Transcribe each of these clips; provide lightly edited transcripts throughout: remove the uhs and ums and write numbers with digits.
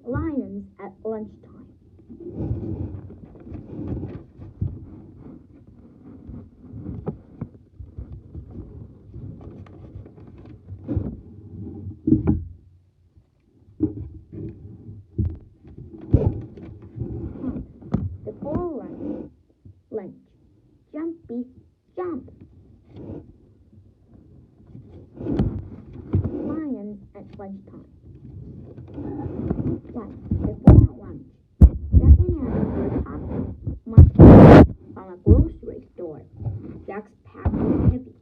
Lions at lunchtime. Before lunch, jumpy, jump. Lions at lunchtime. Before lunch, Jack and Annie were talking much from a grocery store. Jack's pack was heavy.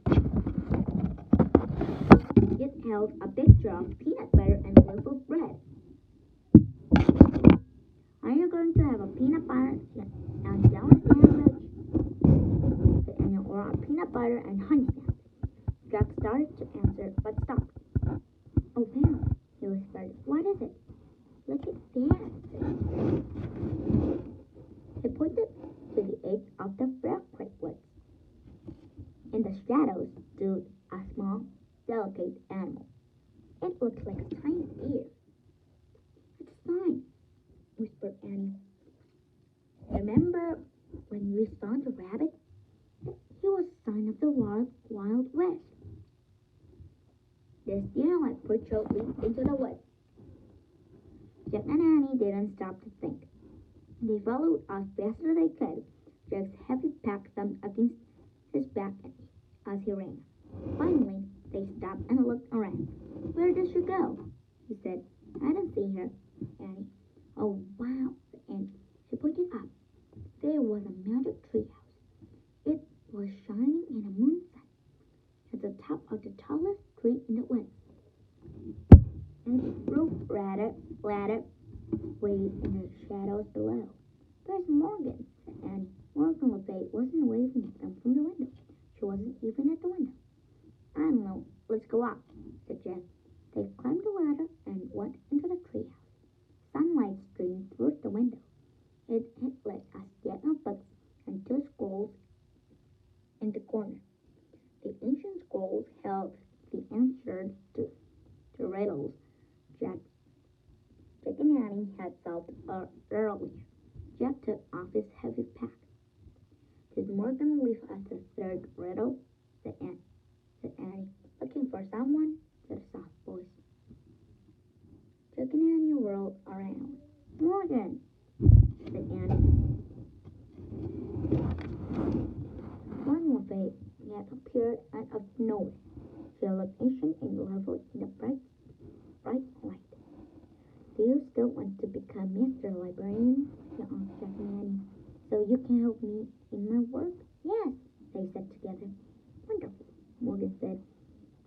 It held a big jar of peanut butter and a loaf of bread. Are you going to have a peanut butter and jelly sandwich? Or a peanut butter and honey sandwich? Jack started to answer, but stopped. Oh, damn, he whispered. What is it? Look at that. He pointed to the edge of the blackberry woods. In the shadows stood a small, delicate animal. It looked like a tiny deer. It's a sign, whispered Annie. Remember when we found the rabbit? He was a sign of the wild west. The deer went quickly into the woods. Jack and Annie didn't stop to think. They followed as fast as they could. Jack's heavy pack thumped against his back as he ran. Finally, they stopped and looked around. Where did she go? He said. I don't see her, Annie. Oh, wow, said Annie. She pointed up. There was a magic treehouse. It was shining in the moonlight at the top of the tallest tree in the woods. And the roof ladder waved in the shadows below. There's Morgan, said Annie. Morgan wasn't waving at them from the window. She wasn't even at the window. I don't know. Let's go up, said Jack. They climbed the ladder and went into the treehouse. Sunlight streamed through the window. It lit a stack of books and two scrolls in the corner. The ancient scrolls held the answers to riddles Jack and Annie had solved earlier. Jack took off his heavy pack. Did Morgan leave us the third riddle? said Annie. Looking for someone? said a soft voice. Jack and Annie whirled around. Morgan, said Annie. One had appeared out of nowhere. She looked ancient and lovely in the bright light. Do you still want to become Master Librarian? She asked Jack and Annie. So you can help me in my work? Yes, they said together. Wonderful, Morgan said.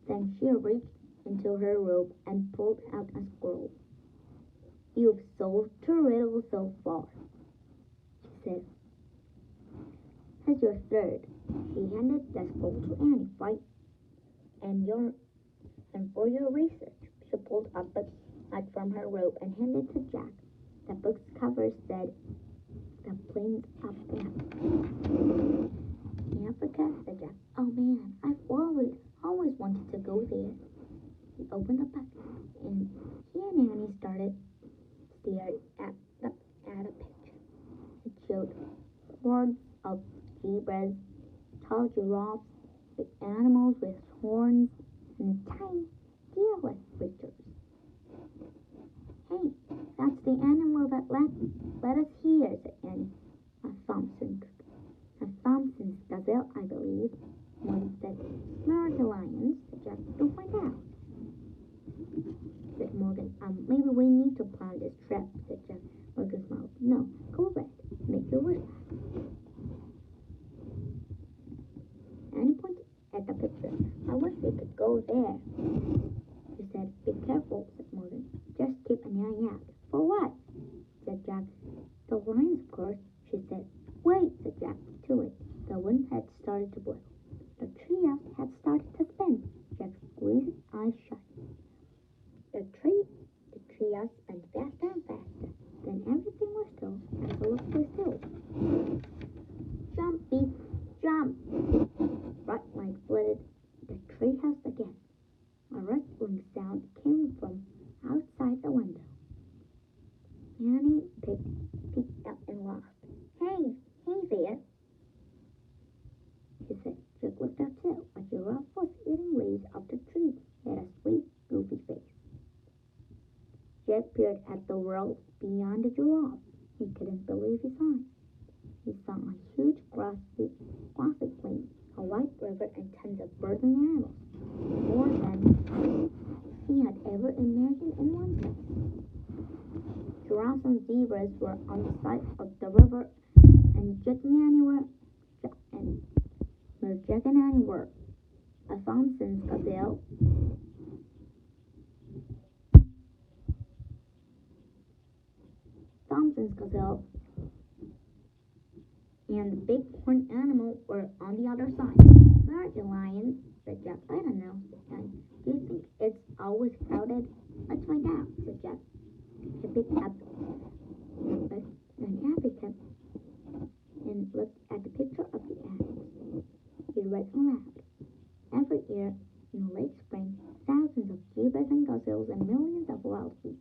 Then she reached into her robe and pulled out a scroll. You've solved 2 riddles so far, she said. Here's your third. She handed the scroll to Annie. Right? And for your research, she pulled a book out from her robe and handed it to Jack. The book's cover said, The Plains of Africa, said Jack. Oh man, I've always wanted to go there. He opened the book, and he and Annie stared at a picture. It showed hordes of zebras, tall giraffes, big animals with horns, and tiny deer-like creatures. Hey, that's the animal that led us here, said Annie. A Thompson's gazelle, I believe. One said, where are the lions? said Jack. Go find out, said Morgan. Maybe we need to plan this trip, said Jack. Morgan smiled. No, go ahead. Make your wish. Annie pointed at the picture. I wish we could go there. She said, be careful, said Morgan. Just keep an eye out. For what? said Jack. The lions, of course, she said. Wait, said Jack. Too late. The wind had started to blow. The treehouse had started to spin. Jack squeezed his eyes shut. The treehouse spun faster and faster. Then everything was still, absolutely still. Jump, beast, jump! Bright light flooded the treehouse again. A rustling sound came from outside the window. Jack peered at the world beyond the giraffe. He couldn't believe his eyes. He saw a huge grassy plain, a white river, and tons of birds and animals. More than he had ever imagined in one place. Giraffes and zebras were on the side of the river, and Jack and Annie were. A Thompson's gazelle and the big horned animal were on the other side. Where are the lions? Said Jack. I don't know. And do you think it's always crowded? Let's find out, said Jack. He picked up an advocate and looked at the picture of the animals. He read aloud. Every year, in late spring, thousands of zebras and gazelles and millions of wildebeest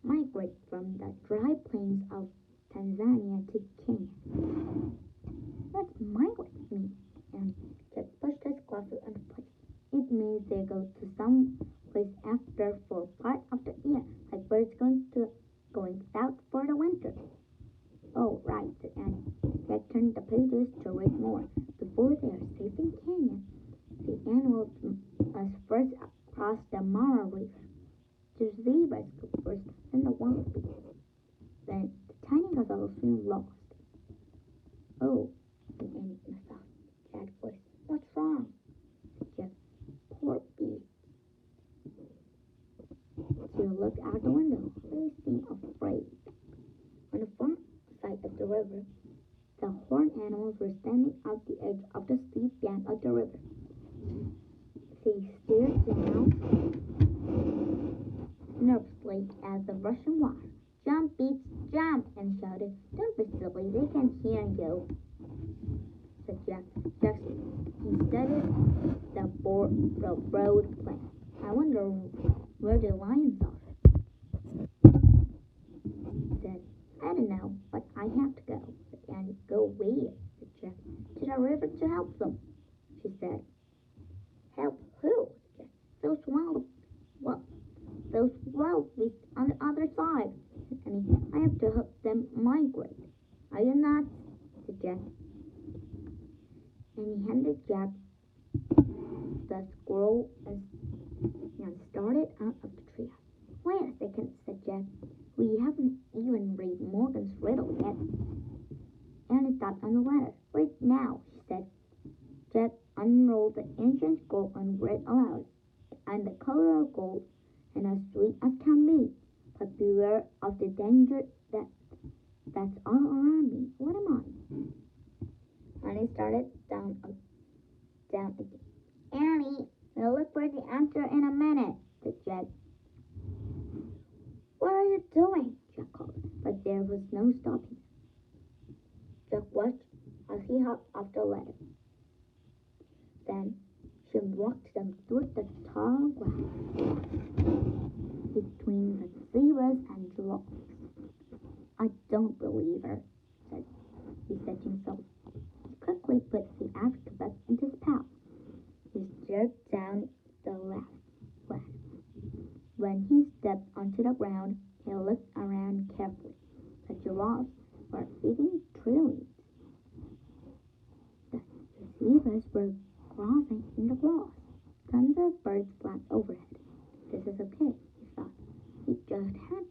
migrate from the dry plains of Tanzania to Kenya. What's migrate mean? And Jack pushed his glasses into place. It means they go to some place after for part of the year, like birds going south for the winter. Oh, right, said Annie. Jack turned the pages to read more. Before they are safe in Kenya, the animals must first cross the Mara River. The zebras go first, then the wildebeest. Then the tiny gazelles seem lost. Oh, said Annie in a soft, sad voice. What's wrong? Said Jack. Poor beast. She looked out the window. They seemed afraid. On the far side of the river, the horned animals were standing at the edge of the steep bank of the river. They stared down nervously at the rushing water. Jump, beast, jump! And shouted. Don't be silly, they can't hear you, said Jack. He studied the broad plain. I wonder where the lions are. He said, I don't know, but I have to go. Said Annie. Go where? Said Jack. To the river to help them, she said. Help who? Said Jack. Those wild beasts on the other side, said Annie. I have to help them migrate. Are you not? Said Jack. And he handed Jack the scroll and started out of the treehouse. Wait a second, said Jack. We haven't even read Morgan's riddle yet. Annie sat on the ladder. Read now, she said. Jack unrolled the ancient scroll and read aloud. I'm the color of gold and as sweet as can be, but beware of the danger that's all around me. What am I? Annie started down again. Annie, we'll look for the answer in a minute, said Jack. What are you doing? Jack called, but there was no stopping. Jack watched as he hopped off the ladder. Then she walked them through the tall grass between the zebras and giraffes. I don't believe her, he said to himself. He quickly put the alphabet into his pouch. He stared down the last ladder. When he stepped onto the ground, he looked around carefully. The giraffes were eating tree leaves. The zebras were crossing in the grass. Tons of birds flapped overhead. This is okay, he thought. He just had